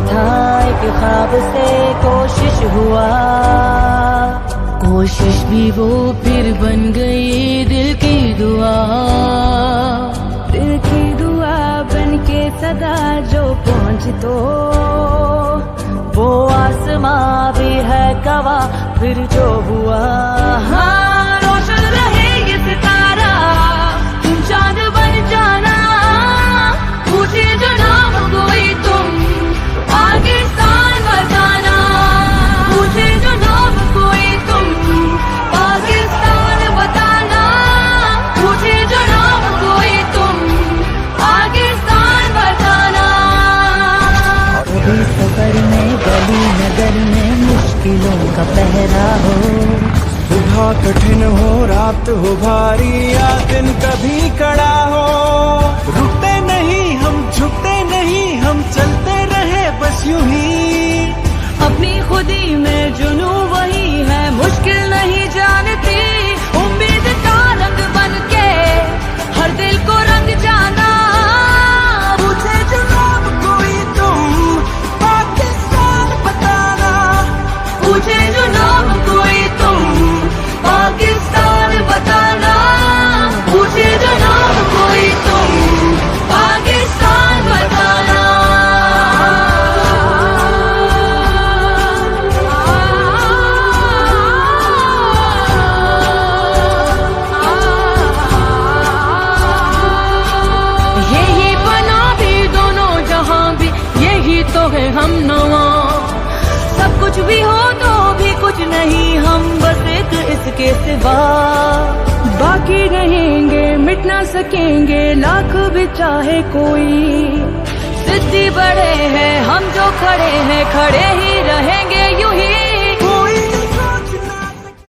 था एक ख्वाब से कोशिश हुआ, कोशिश भी वो फिर बन गई दिल की दुआ। दिल की दुआ बन के सदा जो पहुँच तो वो आसमां भी है गवाह फिर जो हुआ। हाँ रोशन रहे ये सितारा, तुम चांद बन जाना। पूछे जो नाम कोई तुम पाकिस्तान बताना। पूछे जो नाम कोई तुम पाकिस्तान बताना। पूछे जो नाम कोई तुम पाकिस्तान बताना। कभी सफर में गली नगर में मुश्किलों का पहरा हो, सुबह कठिन हो रात हो भारी या दिन कभी कड़ा हो, रुकते नहीं हम झुकते नहीं हम चलते रहे बस यूं ही। अपनी खुदी में जुनू वही है मुश्किल नहीं जानती। उम्मीद का रंग बन के हर दिल को रंग जाना। पूछे जो नाम कोई तुम पाकिस्तान बताना। पूछे जो नाम कोई तुम पाकिस्तान बताना। पूछे जो नाम कोई तुम पाकिस्तान बताना। यही बना भी दोनों जहां भी यही तो है हम नवा। सब कुछ भी हो तो भी कुछ नहीं हम बस एक इसके सिवा। बाकी रहेंगे मिट ना सकेंगे लाख भी चाहे कोई। जिद्दी बड़े हैं हम जो खड़े हैं खड़े ही